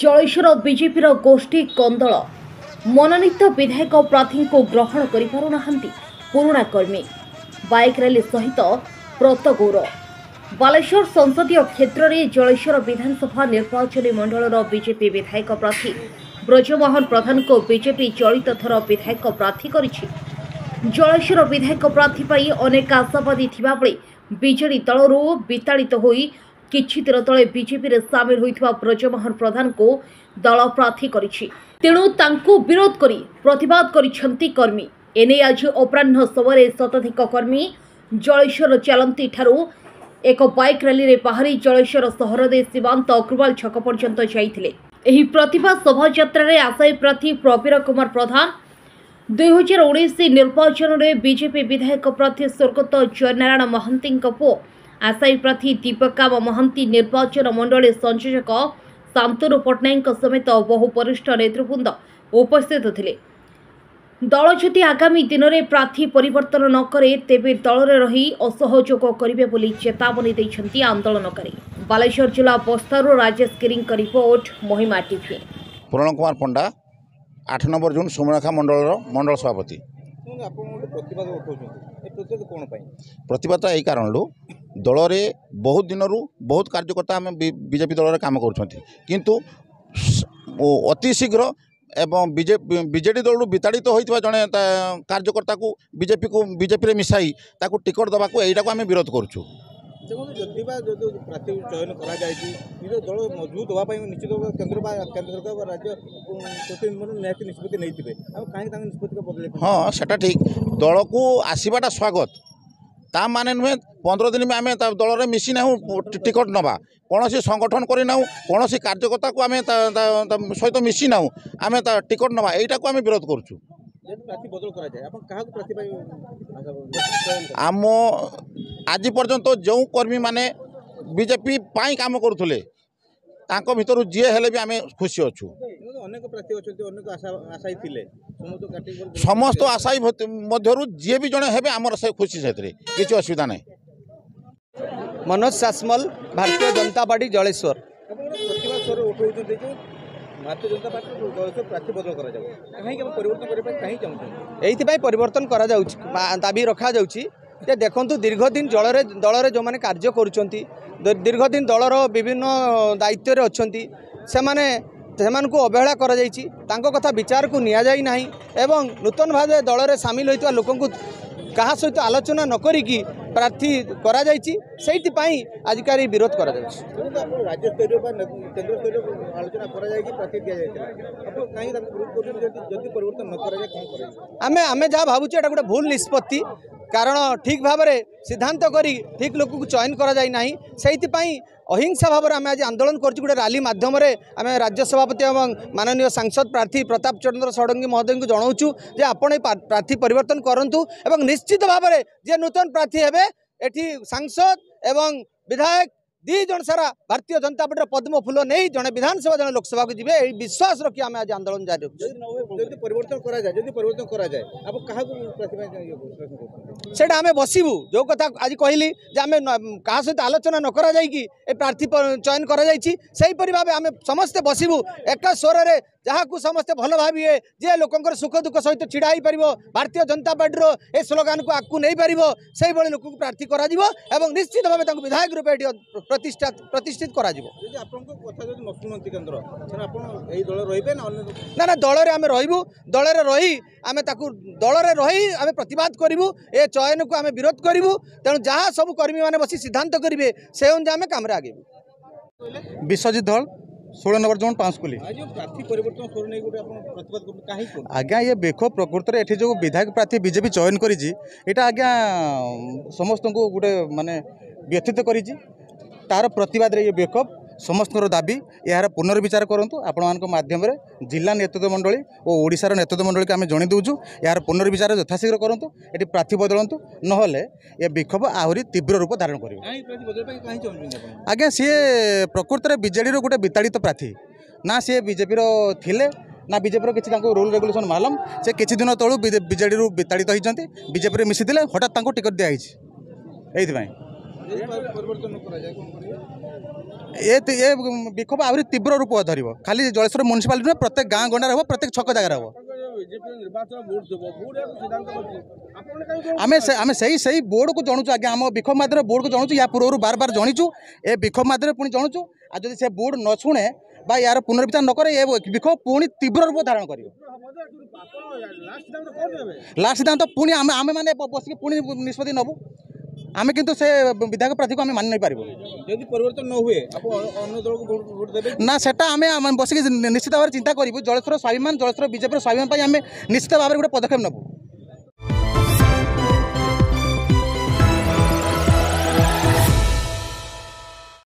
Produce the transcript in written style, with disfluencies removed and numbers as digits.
Jaleshwar BJP गोष्ठी कंदल मनोनीत विधायक प्रार्थी को ग्रहण कर पुराणा कर्मी बाइक रैली सहित व्रत गौर बालेश्वर संसदीय क्षेत्र में जलेश्वर विधानसभा निर्वाचन मंडल बीजेपी विधायक प्रार्थी ब्रजमोहन प्रधान को बीजेपी चलित थर विधायक प्रार्थी करिछि। जलेश्वर विधायक प्रार्थी पर अनेक आशावादी थिबा बेले बीजेडी दलरू विताड़ित होई किछि दिन तले बीजेपी रे सामिल होइथिबा ब्रजमोहन प्रधान को दल प्रार्थी करिछि। तेणु तांकु विरोध करी प्रतिवाद करिछंती कर्मी। एने आज अपराह्न समय शताधिक कर्मी जलेश्वर चलंती ठारू एक बाइक रैली रे बाहरी जलेश्वर सहर दे सीमांत अग्रवाल छक पर्यंत जाइथिले। एही प्रतिवाद शोभायात्रा रे आशायी प्रार्थी प्रवीर कुमार प्रधान 2019 निर्वाचन में बीजेपी विधायक प्रार्थी स्वर्गत जयनारायण महांती पुओ आशायी प्रार्थी दीपकाम महांती निर्वाचन मंडल संयोजक शांतनु पट्टनायक समेत बहु वरिष्ठ नेतृवृंद उपस्थित थे। दल जदि आगामी दिन में प्रार्थी परिवर्तन न करे तेबे दल में रही असहयोग करेंगे बोली चेतावनी देइछंती आंदोलनकारी। बालेश्वर जिला बस्तारू राजेश गिरी रिपोर्ट महिमा टीवी। पूरण कुमार पंडा 8 नंबर जून सुमरेखा मंडल सभापति। प्रतिवाद यही कारण दल में बहुत दिन बहुत कार्यकर्ता आम बीजेपी दल में काम करूँ अति शीघ्र एवं बीजेडी दल विताड़ित होता जड़े कार्यकर्ता को बीजेपी मिसाई टिकट देवा को आम विरोध करुँ। प्रार्थी चयन दल मजबूत होगापी निश्चित केन्द्र सरकार राज्य निहाती निष्पत्ति नहीं कहीं निष्पत्ति बदल। हाँ सेटा ठीक दल को आसवाटा स्वागत ता माने नुहे 15 दिन में आम दल में मिसी ना टिकट नवा कौन संगठन करना कौन कार्यकर्ता को आम सहित मिसी ना आम टिकट नवा यहाँ को आम विरोध करुँ। आम आज पर्यंत जो कर्मी माने बीजेपी पाई काम करुले भीतर जी हेले भी आम खुशी अच्छु। समस्त आशायी मध्यरु जी भी जड़े हे आमर से खुशी से किसी असुविधा नहीं। मनोज सासमल भारतीय जनता पार्टी जलेश्वर। परिवर्तन करा दाबी रखा देखु दीर्घ दिन दल में जो मैंने कार्य करुँच दीर्घ दिन दलर विभिन्न दायित्व अच्छा से अवहेला कथा विचार को निया जाई नहीं एवं नूतन भाव दल में सामिल होता लोक क्या सहित आलोचना न करी प्रार्थी करा आजिकारी विरोध करा राज्य स्तर केंद्र स्तर आलोचना प्रार्थी आमे जहाँ भावुँ एटा गोटे भूल निष्पत्ति कारण ठीक भाव में सिद्धांत करी ठीक लोक को चयन करा जाई नहीं से अहिंसा भाव में आम आज आंदोलन कर गोटे रैली मध्यम आम राज्य सभापति एवं माननीय सांसद प्रार्थी प्रताप चंद्र षडंगी महोदय को जनाऊँ जे आपण प्रार्थी परिवर्तन करूँ एवं निश्चित भाव में जे नूतन प्रार्थी हेबे एठी सांसद एवं विधायक 2 जन सारा भारतीय जनता पार्टी पद्म फूल नहीं जड़े विधानसभा जड़े लोकसभा को जीवे विश्वास रखी आम आज आंदोलन जारी रखुँ। परिवर्तन करा जाए आम बसबू जो कथा आज कहली आम क्या सहित आलोचना न करा जाइकी प्रार्थी चयन कर भाव आम समस्ते बसबू एक स्वर में जहाँ को समस्ते भल भावे जे लोकंर सुख दुख सहित छिड़ा हो पार भारतीय जनता पार्टी ए स्लोगान को आगू नहीं पार से लोक को प्रार्थी करा निश्चित भाव विधायक रूप प्रतिष्ठित करा ना दल में आम रही दल में रही आम दल में रही आम प्रतिवाद करूँ ए चयन को आम विरोध करूँ तेणु जहाँ सब कर्मी मैंने बस सिद्धांत करेंगे से अनुसार आम काम आगे। विश्वजित धल 16 नंबर जोन पांचकुली। आज्ञा ये बेखो प्रकृत में जो विधायक प्रार्थी बीजेपी चयन करी आज्ञा समस्त को गोटे माने व्यथित करी तार प्रतिवाद रे ये बेखो समस्त दाबी यार पुनर्विचार करूँ आपण माध्यम जिला नेतृत्व मंडली और ओडिशार नेतृत्व मंडली को आम जन दूचु यार पुनर्विचार यथाशीघ्र करूँ ये प्रार्थी बदलतु नहले ये विक्षोभ आहरी तीव्र रूप धारण कर। आज्ञा सी प्रकृत में बीजेडी गोटे विताड़ित प्रार्थी ना सी बीजेपी थिले ना बीजेपी किसी रूल रेगुलेशन मालूम से किसी दिन तलू बीजेडी विताड़ित होती बीजेपी मिसी हठात टिकट दिखाई। ए विक्षोभ आहरी तीव्र रूप धर खाली जलेश्वर म्युनिसिपालिटी नुहे प्रत्येक गाँ गंडार हम प्रत्येक छक जगार हम आम से बोर्ड को जणुचु आज्ञा आम विक्षोभ माध्यम बोर्ड को जणुचु या पूर्व बार बार जणीचु ए विक्षोभ माध्यम पुणी जणुचु आ जब से बोर्ड न शुणे बा यार पुनर्विचार न करे विक्षोभ पुणी तीव्र रूप धारण कर लास्ट सिद्धांत पुणी आम मैंने बसिक पुणी निष्पत्ति नबू आम किंतु से विधायक प्रार्थी को आम मानि नहीं पारिबो यदि परिवर्तन न हुए आप अन्य दल को वोट देबे ना सेटा आम बसिक निश्चित भाव चिंता करूँ जलेश्वर स्वाभिमान जलेश्वर बीजेपी स्वाभिमान आम निश्चित भाव गोटे पदक्षेप नबू।